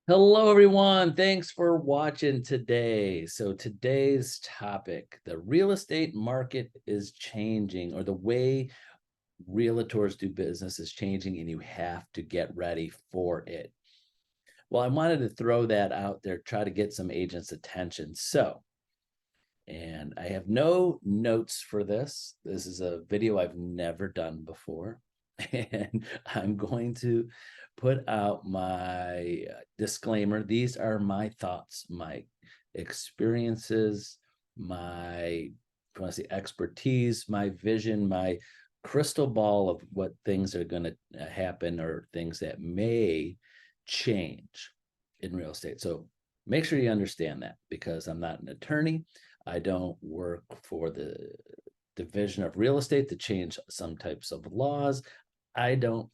Hello, everyone. Thanks for watching today. So today's topic, the real estate market is changing, or the way realtors do business is changing, and you have to get ready for it. Well, I wanted to throw that out there, try to get some agents' attention. And I have no notes for this. This is a video I've never done before. And I'm going to put out my disclaimer. These are my thoughts, my experiences, my, if you want to say, expertise, my vision, my crystal ball of what things are going to happen or things that may change in real estate. So make sure you understand that, because I'm not an attorney. I don't work for the Division of Real Estate to change some types of laws. I don't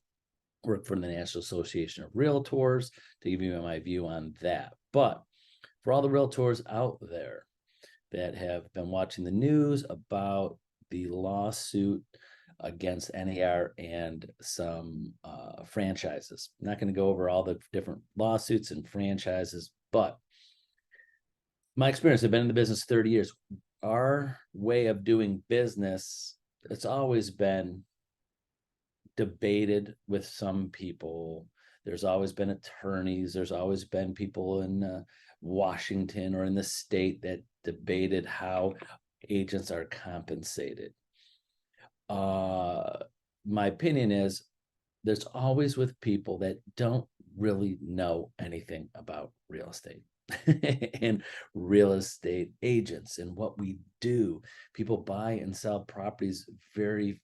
work for the National Association of Realtors to give you my view on that. But for all the realtors out there that have been watching the news about the lawsuit against NAR and some franchises, I'm not going to go over all the different lawsuits and franchises, but my experience, I've been in the business 30 years. Our way of doing business, it's always been debated with some people. There's always been attorneys. There's always been people in Washington or in the state that debated how agents are compensated. My opinion is there's always with people that don't really know anything about real estate and real estate agents and what we do. People buy and sell properties very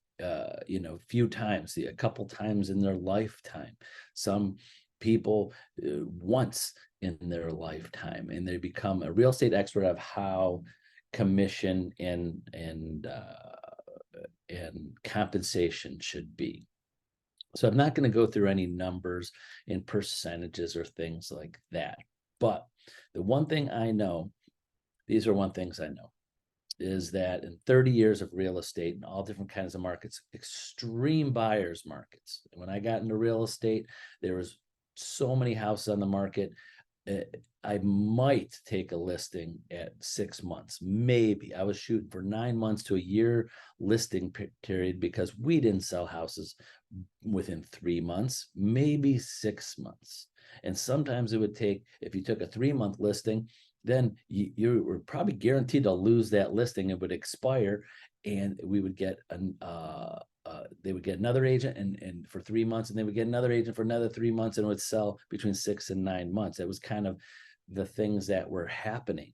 few times, a couple times in their lifetime. Some people once in their lifetime, and they become a real estate expert of how commission and compensation should be. So I'm not going to go through any numbers and percentages or things like that. But the one thing I know, these are one things I know, is that in 30 years of real estate and all different kinds of markets, extreme buyers markets. When I got into real estate, there was so many houses on the market. I might take a listing at 6 months, maybe. I was shooting for 9 months to a year listing period, because we didn't sell houses within 3 months, maybe 6 months. And sometimes it would take, if you took a 3-month listing, then you were probably guaranteed to lose that listing. It would expire, and we would get they would get another agent and for 3 months, and they would get another agent for another 3 months, and it would sell between 6 and 9 months. That was kind of the things that were happening,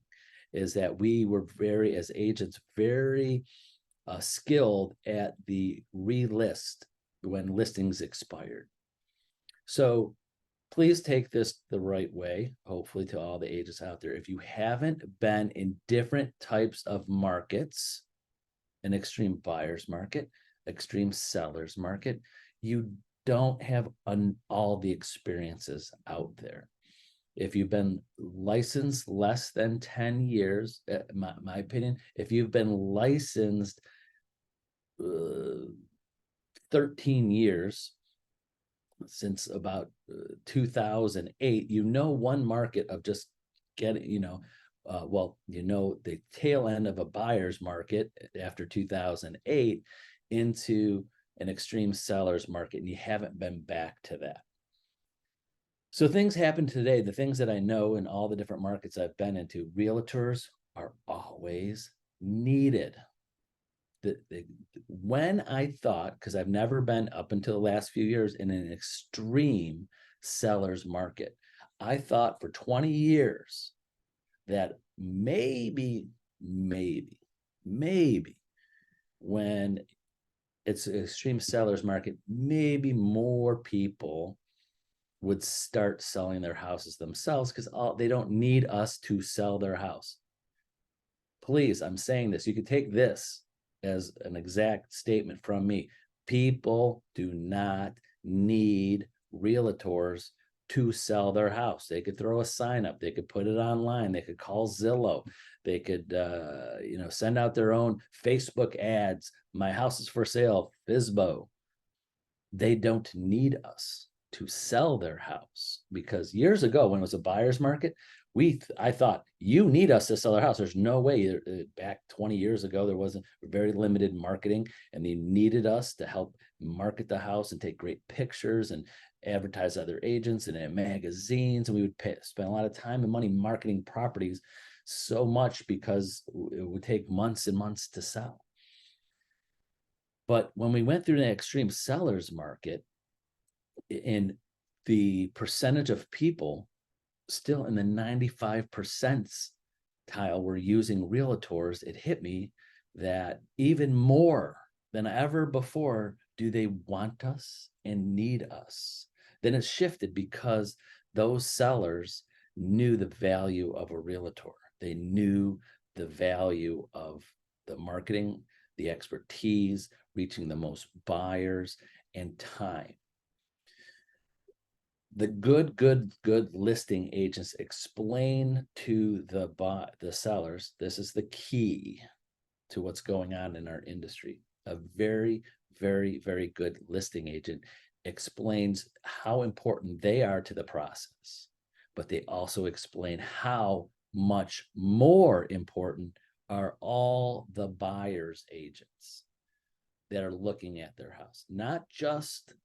is that we were very, as agents, very skilled at the relist when listings expired. So please take this the right way, hopefully, to all the agents out there. If you haven't been in different types of markets, an extreme buyer's market, extreme seller's market, you don't have all the experiences out there. If you've been licensed less than 10 years, my opinion, if you've been licensed 13 years, since about 2008, one market of just getting, the tail end of a buyer's market after 2008 into an extreme seller's market, and you haven't been back to that. So things happen today. The things that I know in all the different markets I've been into, realtors are always needed. When I thought, because I've never been up until the last few years in an extreme seller's market, I thought for 20 years that maybe when it's an extreme seller's market, maybe more people would start selling their houses themselves, because they don't need us to sell their house. Please, I'm saying this. You could take this as an exact statement from me. People do not need realtors to sell their house. They could throw a sign up. They could put it online. They could call Zillow. They could, send out their own Facebook ads. My house is for sale, FSBO. They don't need us. to sell their house. Because years ago, when it was a buyer's market, I thought, you need us to sell our house. There's no way. Back 20 years ago, there wasn't very limited marketing, and they needed us to help market the house and take great pictures and advertise other agents and in magazines. And we would spend a lot of time and money marketing properties, so much because it would take months and months to sell. But when we went through the extreme seller's market, and the percentage of people still in the 95 percentile were using realtors, it hit me that even more than ever before do they want us and need us. Then it shifted because those sellers knew the value of a realtor. They knew the value of the marketing, the expertise, reaching the most buyers, and time. The good listing agents explain to the sellers, this is the key to what's going on in our industry. A very, very, very good listing agent explains how important they are to the process, but they also explain how much more important are all the buyer's agents that are looking at their house, not just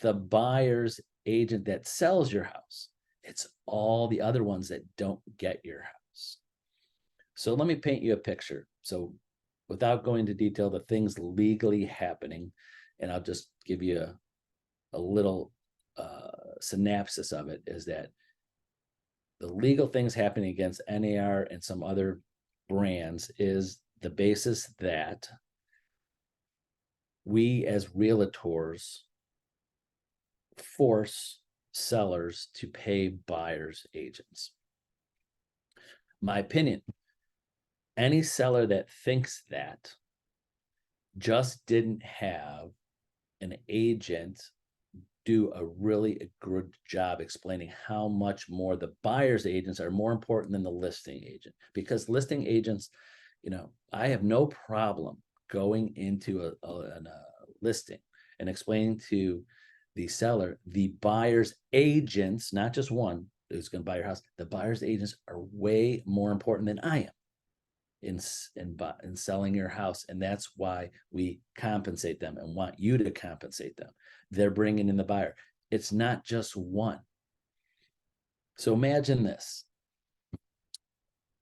the buyer's agent that sells your house. It's all the other ones that don't get your house. So let me paint you a picture. So without going into detail, the things legally happening, and I'll just give you a little synopsis of it, is that the legal things happening against NAR and some other brands is the basis that we as realtors force sellers to pay buyers' agents. My opinion, any seller that thinks that just didn't have an agent do a really good job explaining how much more the buyer's agents are more important than the listing agent. Because listing agents, I have no problem going into a listing and explaining to the seller, the buyer's agents, not just one who's going to buy your house, the buyer's agents are way more important than I am in selling your house. And that's why we compensate them and want you to compensate them. They're bringing in the buyer. It's not just one. So imagine this.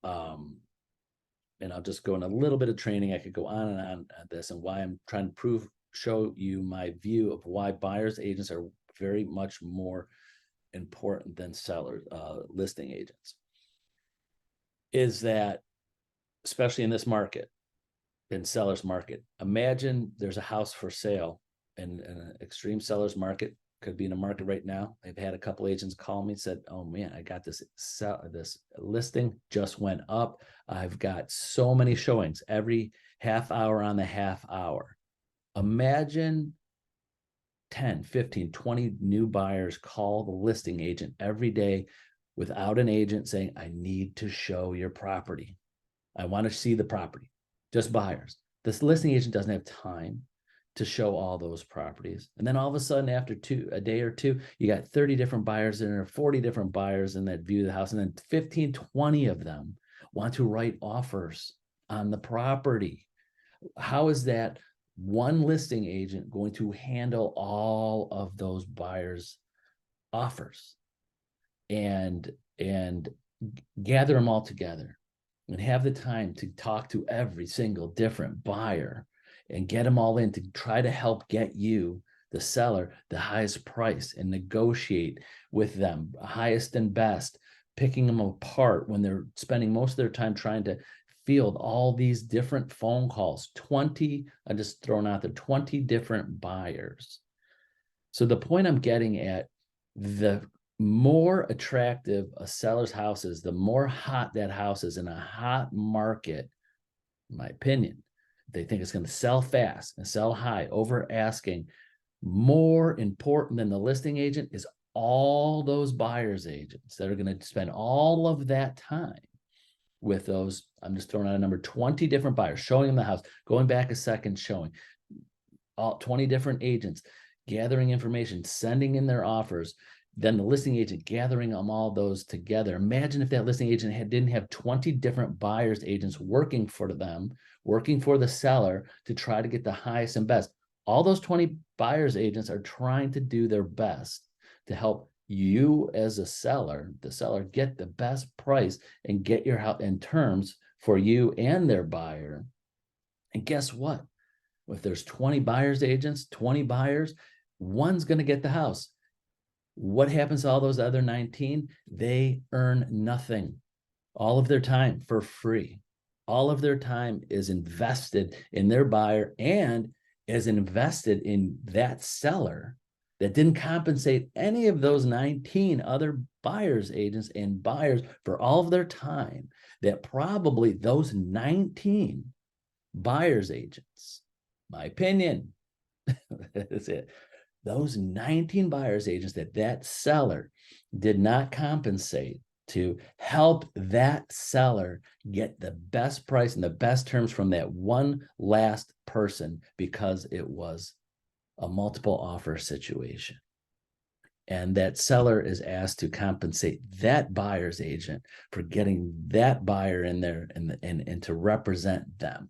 And I'll just go in a little bit of training. I could go on and on this, and why I'm trying to show you my view of why buyer's agents are very much more important than listing agents. Is that, especially in this market, in seller's market, imagine there's a house for sale in an extreme seller's market. Could be in a market right now. I've had a couple agents call me and said, oh man, I got this listing just went up. I've got so many showings every half hour on the half hour. Imagine 10, 15, 20 new buyers call the listing agent every day without an agent saying, I need to show your property. I want to see the property. Just buyers. This listing agent doesn't have time to show all those properties. And then all of a sudden, after a day or two, you got 30 different buyers in there, 40 different buyers in that view of the house. And then 15, 20 of them want to write offers on the property. How is that one listing agent going to handle all of those buyers' offers and gather them all together and have the time to talk to every single different buyer and get them all in to try to help get you, the seller, the highest price and negotiate with them, highest and best, picking them apart when they're spending most of their time trying to field all these different phone calls, 20, I just thrown out there, 20 different buyers. So the point I'm getting at, the more attractive a seller's house is, the more hot that house is in a hot market, in my opinion, they think it's going to sell fast and sell high, over asking. More important than the listing agent is all those buyer's agents that are going to spend all of that time with those, I'm just throwing out a number, 20 different buyers, showing them the house, going back a second showing, all 20 different agents, gathering information, sending in their offers, then the listing agent gathering them all those together. Imagine if that listing agent didn't have 20 different buyers agents working for them, working for the seller to try to get the highest and best. All those 20 buyers agents are trying to do their best to help you as a seller, the seller, get the best price and get your house in terms for you and their buyer. And guess what? If there's 20 buyers agents, 20 buyers, one's going to get the house. What happens to all those other 19? They earn nothing. All of their time for free. All of their time is invested in their buyer and is invested in that seller that didn't compensate any of those 19 other buyers agents and buyers for all of their time, that probably those 19 buyers agents, my opinion, that's it, those 19 buyers agents that seller did not compensate to help that seller get the best price and the best terms from that one last person, because it was a multiple offer situation. And that seller is asked to compensate that buyer's agent for getting that buyer in there and to represent them.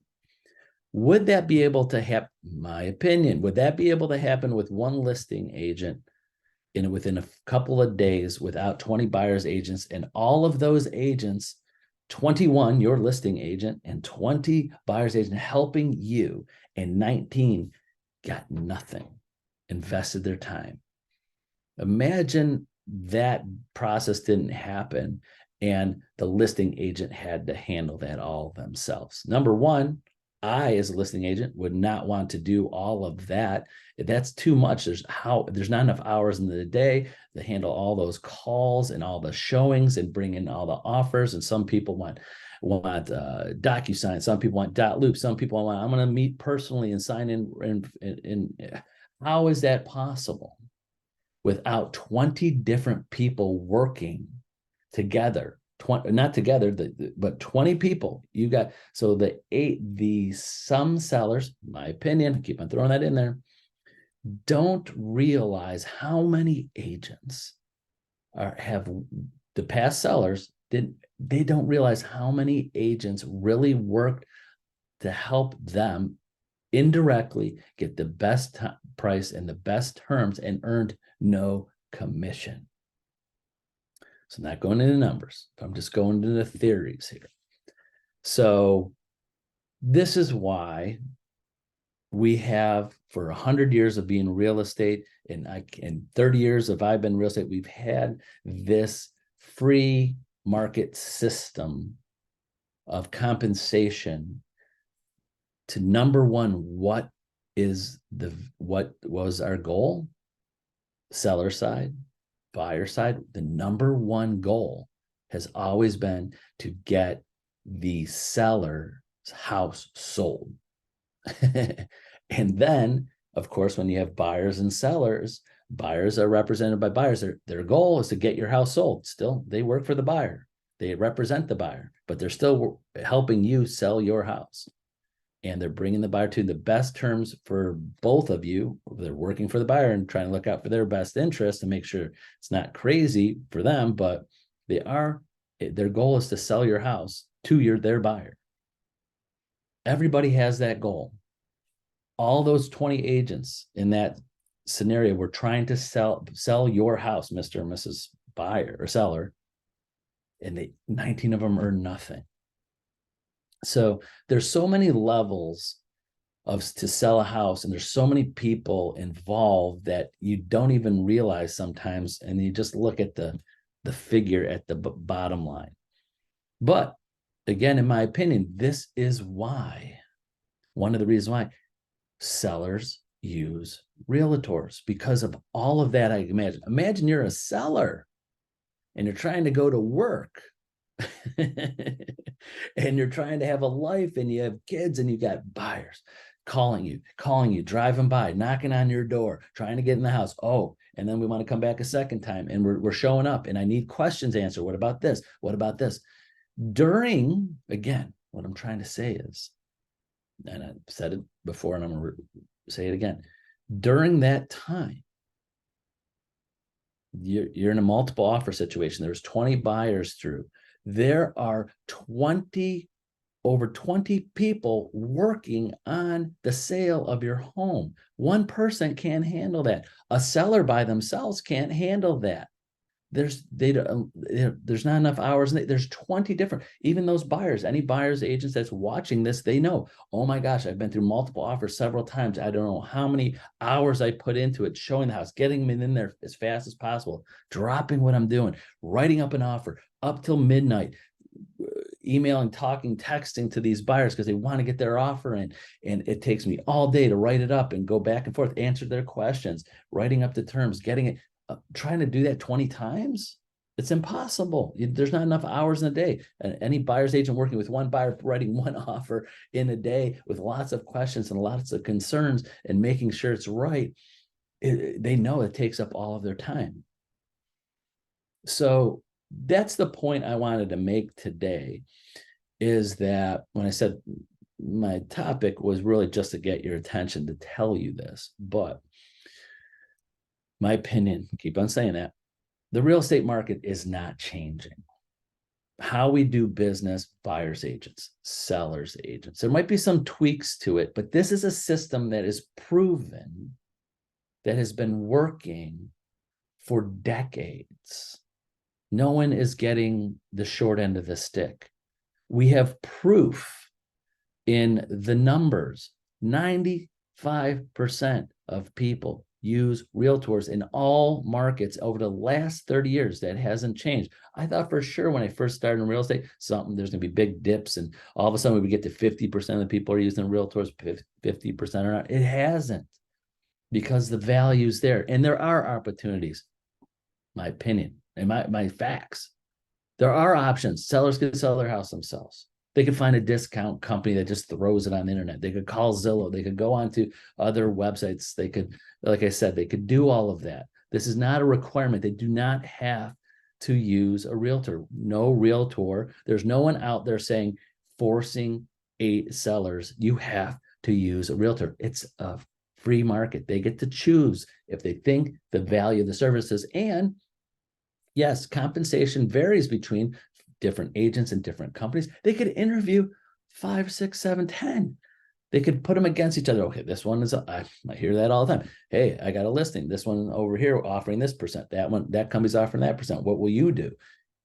Would that be able to happen? My opinion, would that be able to happen with one listing agent within a couple of days without 20 buyers agents, and all of those agents, 21, your listing agent, and 20 buyers agent helping you, and 19 got nothing, invested their time? Imagine that process didn't happen and the listing agent had to handle that all themselves. Number one, I, as a listing agent, would not want to do all of that. That's too much. There's not enough hours in the day to handle all those calls and all the showings and bring in all the offers. And some people want DocuSign. Some people want .loop. Some people want, I'm going to meet personally and sign in. How is that possible without 20 different people working together? Not together, but 20 people. You got, so some sellers, my opinion, keep on throwing that in there, don't realize how many agents have the past sellers they don't realize how many agents really worked to help them indirectly get the best price and the best terms and earned no commission. So not going into numbers, I'm just going into the theories here. So this is why we have, for 100 years of being real estate, and 30 years of I've been real estate, we've had this free market system of compensation to, number one, what was our goal? Seller side, buyer side, the number one goal has always been to get the seller's house sold. And then, of course, when you have buyers and sellers, buyers are represented by buyers. Their goal is to get your house sold. Still, they work for the buyer. They represent the buyer, but they're still helping you sell your house. And they're bringing the buyer to the best terms for both of you. They're working for the buyer and trying to look out for their best interest and make sure it's not crazy for them, but their goal is to sell your house to their buyer. Everybody has that goal. All those 20 agents in that scenario were trying to sell your house, Mr. and Mrs. Buyer or seller, and 19 of them earned nothing. So there's so many levels to sell a house, and there's so many people involved that you don't even realize sometimes, and you just look at the figure at the bottom line. But again, in my opinion, this is why, one of the reasons why sellers use realtors, because of all of that. Imagine you're a seller and you're trying to go to work and you're trying to have a life, and you have kids, and you got buyers calling you, driving by, knocking on your door, trying to get in the house. Oh, and then we want to come back a second time, and we're showing up, and I need questions answered. What about this? What about this? Again, what I'm trying to say is, and I've said it before and I'm going to say it again, During that time, you're in a multiple offer situation. There's 20 buyers through. There are over 20 people working on the sale of your home. One person can't handle that. A seller by themselves can't handle that. There's not enough hours. There's 20 different, even those buyers, any buyers agents that's watching this, they know, oh my gosh, I've been through multiple offers several times. I don't know how many hours I put into it, showing the house, getting them in there as fast as possible, dropping what I'm doing, writing up an offer up till midnight, emailing, talking, texting to these buyers because they want to get their offer in. And it takes me all day to write it up and go back and forth, answer their questions, writing up the terms, getting it. Trying to do that 20 times, it's impossible. There's not enough hours in a day. And any buyer's agent working with one buyer, writing one offer in a day with lots of questions and lots of concerns and making sure it's right, they know it takes up all of their time. So that's the point I wanted to make today, is that when I said my topic was really just to get your attention, to tell you this, but my opinion, keep on saying that, the real estate market is not changing. How we do business, buyers agents, sellers agents, there might be some tweaks to it, but this is a system that is proven, that has been working for decades. No one is getting the short end of the stick. We have proof in the numbers. 95% of people use realtors in all markets over the last 30 years. That hasn't changed. I thought for sure when I first started in real estate, there's going to be big dips, and all of a sudden we would get to 50% of the people are using realtors, 50% are not. It hasn't, because the value's there, and there are opportunities. My opinion and my facts. There are options. Sellers can sell their house themselves. They could find a discount company that just throws it on the internet. They could call Zillow. They could go onto other websites. They could, like I said, they could do all of that. This is not a requirement. They do not have to use a realtor. No realtor. There's no one out there saying, forcing sellers, you have to use a realtor. It's a free market. They get to choose if they think the value of the services. And yes, compensation varies between different agents and different companies. They could interview 5, 6, 7, 10. They could put them against each other. Okay, this one is, I hear that all the time. Hey, I got a listing. This one over here offering this percent. That one, that company's offering that percent. What will you do?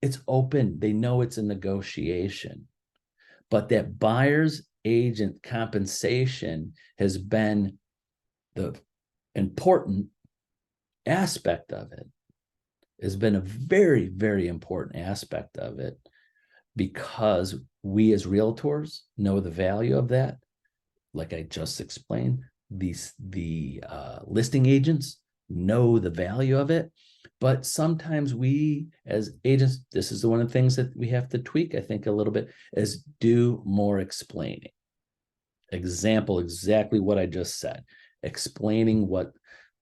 It's open. They know it's a negotiation. But that buyer's agent compensation has been the important aspect of it. Has been a very, very important aspect of it, because we as realtors know the value of that. Like I just explained, the listing agents know the value of it, but sometimes we as agents, this is one of the things that we have to tweak, I think, a little bit, is do more explaining. Example, exactly what I just said, explaining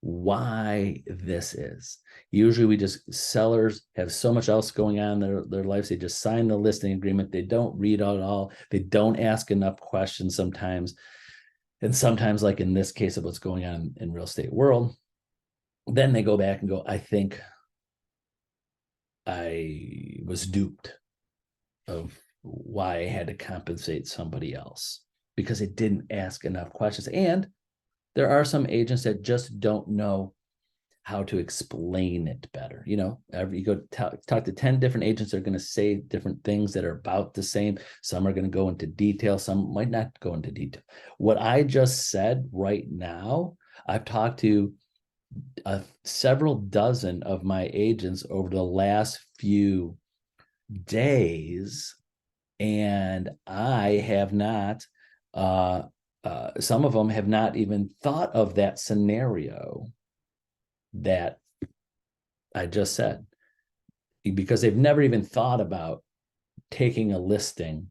why this is. Usually sellers have so much else going on in their lives. They just sign the listing agreement. They don't read it all. They don't ask enough questions sometimes. And sometimes, like in this case of what's going on in real estate world, then they go back and go, I think I was duped of why I had to compensate somebody else because it didn't ask enough questions. And there are some agents that just don't know how to explain it better. You know, you go talk to 10 different agents that are going to say different things that are about the same. Some are going to go into detail. Some might not go into detail. What I just said right now, I've talked to several dozen of my agents over the last few days, and I have not, some of them have not even thought of that scenario that I just said, because they've never even thought about taking a listing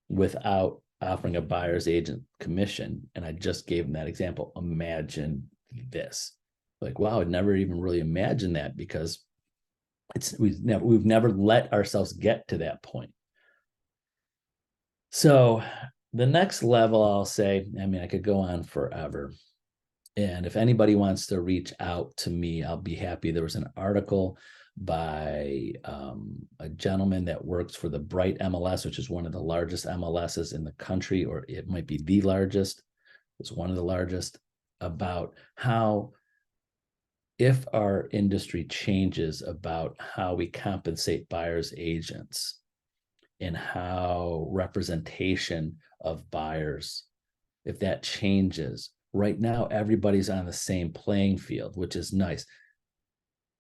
without offering a buyer's agent commission. And I just gave them that example. Imagine this. Like, wow, I'd never even really imagined that, because we've never let ourselves get to that point. So the next level, I'll say, I mean, I could go on forever, And if anybody wants to reach out to me, I'll be happy. There was an article by a gentleman that works for the Bright MLS, which is one of the largest MLSs in the country, or it might be the largest. It's one of the largest, about how if our industry changes about how we compensate buyers agents and how representation of buyers, if that changes. Right now, everybody's on the same playing field, which is nice.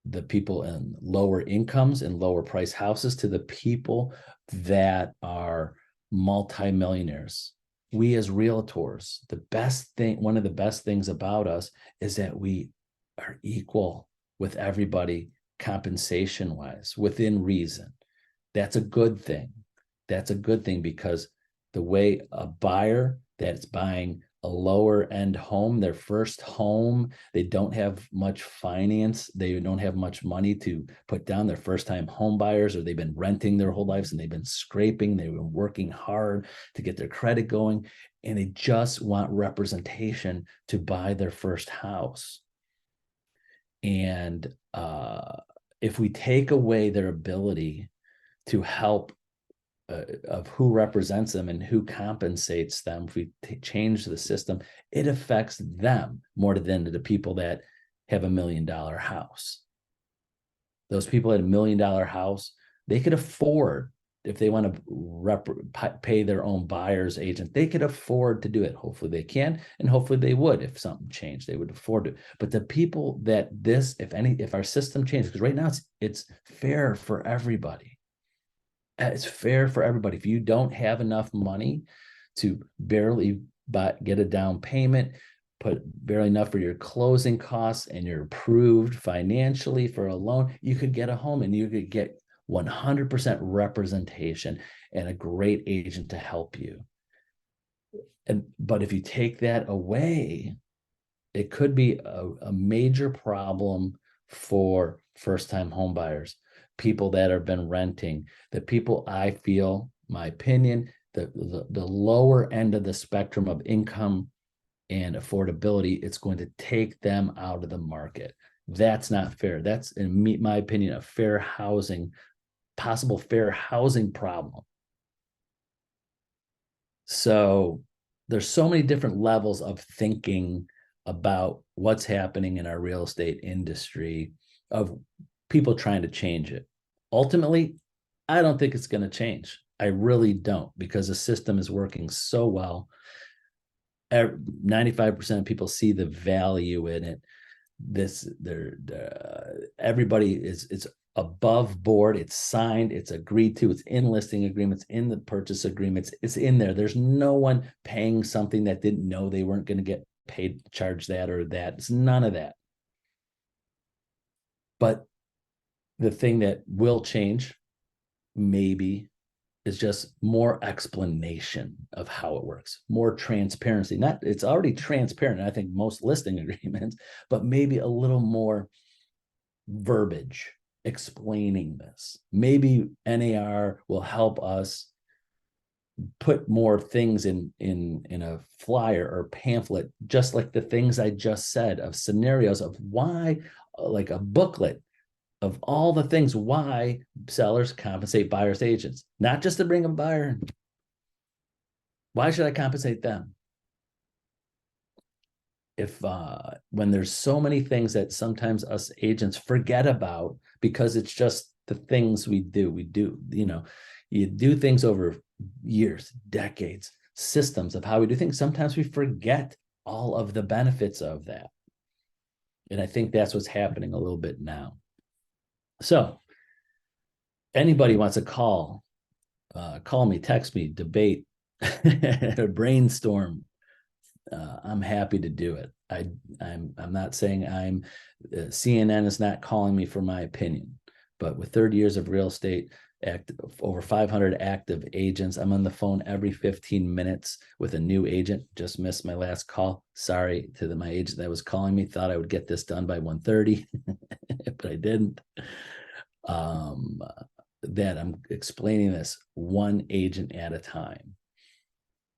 The people in lower incomes and lower price houses to the people that are multimillionaires. We as realtors, the best thing, one of the best things about us is that we are equal with everybody compensation wise, within reason. That's a good thing. That's a good thing, because the way a buyer that's buying a lower end home, their first home, they don't have much finance, they don't have much money to put down, their first time home buyers, or they've been renting their whole lives and they've been scraping, they've been working hard to get their credit going, and they just want representation to buy their first house. And if we take away their ability to help of who represents them and who compensates them, if we change the system, it affects them more than the people that have $1 million house. Those people at $1 million house, they could afford, if they want to pay their own buyer's agent, they could afford to do it. Hopefully they can, and hopefully they would. If something changed, they would afford it. But the people that this, if our system changes, because right now it's fair for everybody. It's fair for everybody. If you don't have enough money to barely get a down payment, put barely enough for your closing costs, and you're approved financially for a loan, you could get a home and you could get 100% representation and a great agent to help you. But if you take that away, it could be a major problem for first-time home buyers, people that have been renting, the people, I feel, my opinion, the lower end of the spectrum of income and affordability, it's going to take them out of the market. That's not fair. That's, in my opinion, a possible fair housing problem. So there's so many different levels of thinking about what's happening in our real estate industry, of people trying to change it. Ultimately, I don't think it's going to change. I really don't, because the system is working so well. 95% of people see the value in it. Everybody it's above board, it's signed, it's agreed to, it's in listing agreements, in the purchase agreements, it's in there. There's no one paying something that didn't know they weren't going to get paid, charge that or that. It's none of that. But the thing that will change, maybe, is just more explanation of how it works, more transparency. Not, it's already transparent, I think, most listing agreements, but maybe a little more verbiage explaining this. Maybe NAR will help us put more things in a flyer or pamphlet, just like the things I just said, of scenarios of why, like a booklet of all the things why sellers compensate buyers agents, not just to bring a buyer. Why should I compensate them? If when there's so many things that sometimes us agents forget about, because it's just the things we do, you do things over years, decades, systems of how we do things. Sometimes we forget all of the benefits of that. And I think that's what's happening a little bit now. So anybody wants to call me, text me, debate, brainstorm, I'm happy to do it. I'm not saying CNN is not calling me for my opinion, but with 30 years of real estate, over 500 active agents, I'm on the phone every 15 minutes with a new agent. Just missed my last call. Sorry to my agent that was calling me. Thought I would get this done by 1:30, but I didn't. That I'm explaining this one agent at a time.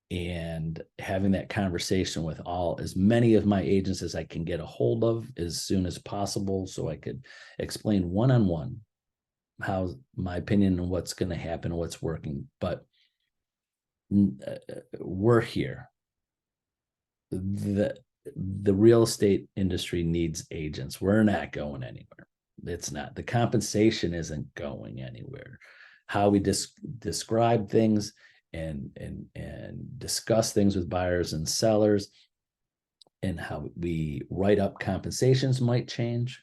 and having that conversation with as many of my agents as I can get a hold of as soon as possible, so I could explain one-on-one how my opinion and what's going to happen, what's working. But we're here. The real estate industry needs agents. We're not going anywhere. It's not. The compensation isn't going anywhere. How we describe things and discuss things with buyers and sellers, and how we write up compensations might change,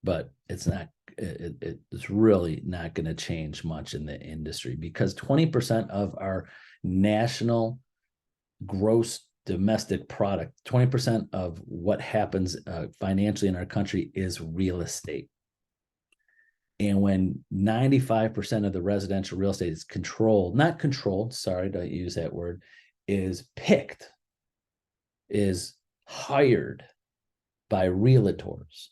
but it's not. It's really not going to change much in the industry, because 20% of our national gross domestic product, 20% of what happens financially in our country is real estate. And when 95% of the residential real estate is controlled, not controlled, sorry, don't use that word, is picked, is hired by realtors.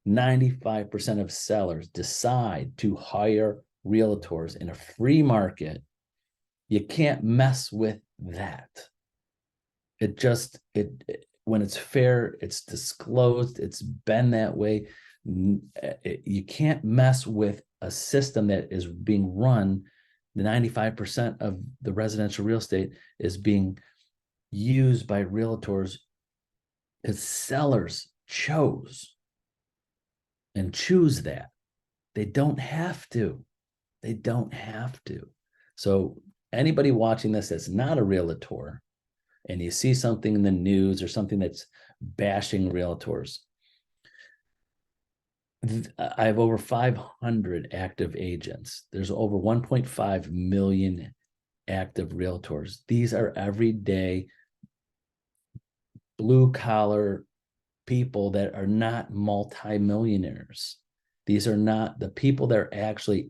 95% of sellers decide to hire realtors in a free market. You can't mess with that. When it's fair, it's disclosed, it's been that way. You can't mess with a system that is being run. The 95% of the residential real estate is being used by realtors because sellers chose and choose that. They don't have to. They don't have to. So anybody watching this that's not a realtor, and you see something in the news or something that's bashing realtors, I have over 500 active agents. There's over 1.5 million active realtors. These are everyday blue collar people that are not multimillionaires. These are not the people that are actually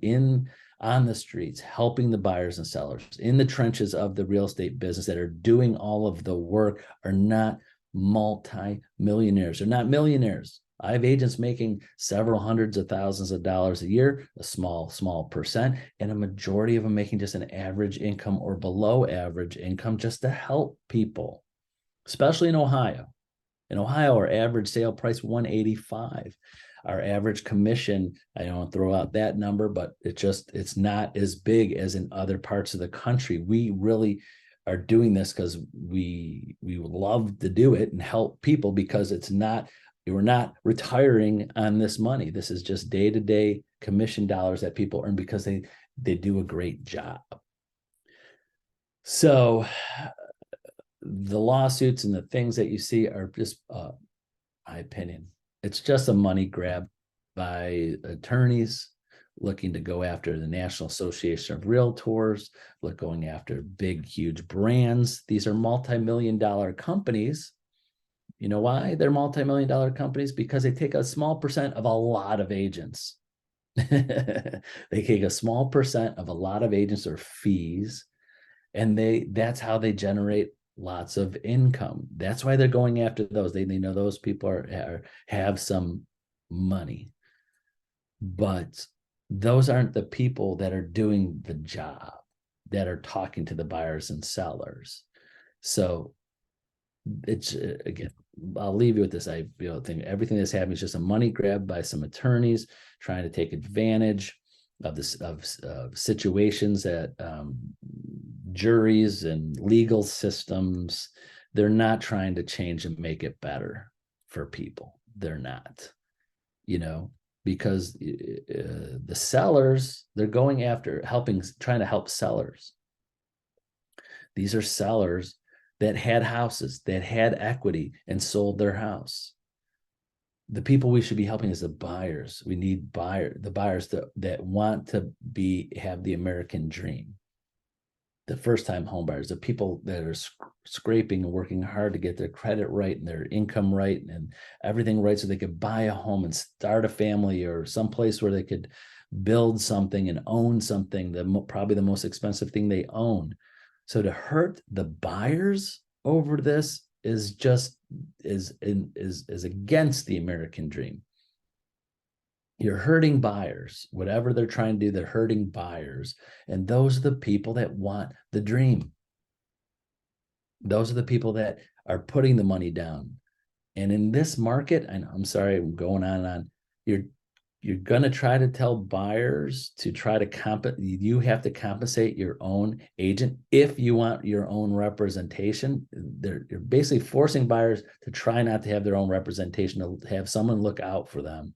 on the streets, helping the buyers and sellers in the trenches of the real estate business, that are doing all of the work, are not multi-millionaires. They're not millionaires. I have agents making several hundreds of thousands of dollars a year, a small percent, and a majority of them making just an average income or below average income, just to help people, especially in Ohio. In Ohio, our average sale price $185. Our average commission, I don't throw out that number, but it's not as big as in other parts of the country. We really are doing this because we love to do it and help people, because we're not retiring on this money. This is just day-to-day commission dollars that people earn because they do a great job. So the lawsuits and the things that you see are just, my opinion, it's just a money grab by attorneys looking to go after the National Association of Realtors, going after big, huge brands. These are multi-million-dollar companies. You know why they're multi-million-dollar companies? Because they take a small percent of a lot of agents. They take a small percent of a lot of agents or fees, and that's how they generate lots of income. That's why they're going after those. They know those people have some money, but those aren't the people that are doing the job, that are talking to the buyers and sellers. So it's, again, I'll leave you with this. I think everything that's happening is just a money grab by some attorneys trying to take advantage of this of situations that juries and legal systems, they're not trying to change and make it better for people. They're not, because the sellers, they're going after trying to help sellers. These are sellers that had houses, that had equity and sold their house. The people we should be helping is the buyers. We need the buyers that want to have the American dream. The first-time home buyers, the people that are scraping and working hard to get their credit right and their income right and everything right, so they could buy a home and start a family, or someplace where they could build something and own something, probably the most expensive thing they own. So to hurt the buyers over this is against the American dream. You're hurting buyers. Whatever they're trying to do, they're hurting buyers. And those are the people that want the dream. Those are the people that are putting the money down. And in this market, and I'm sorry, I'm going on and on. You're going to try to tell buyers to try to you have to compensate your own agent if you want your own representation. You're basically forcing buyers to try not to have their own representation, to have someone look out for them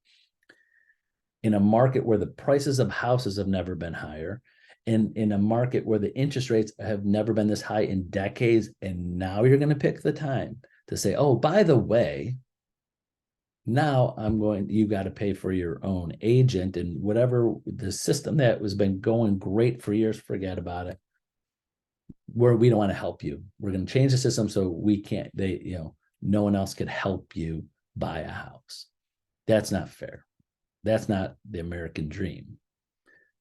in a market where the prices of houses have never been higher, in a market where the interest rates have never been this high in decades. And now you're going to pick the time to say, oh, by the way, now you got to pay for your own agent, and whatever the system that has been going great for years, forget about it. We don't want to help you. We're going to change the system so no one else could help you buy a house. That's not fair. That's not the American dream.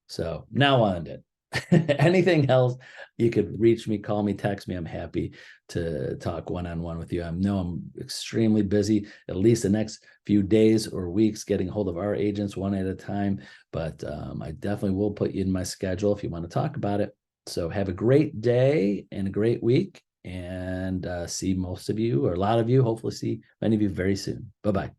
So now on it. Anything else, you could reach me, call me, text me. I'm happy to talk one-on-one with you. I know I'm extremely busy, at least the next few days or weeks, getting hold of our agents one at a time. But I definitely will put you in my schedule if you want to talk about it. So have a great day and a great week, and see most of you, or a lot of you, hopefully see many of you very soon. Bye-bye.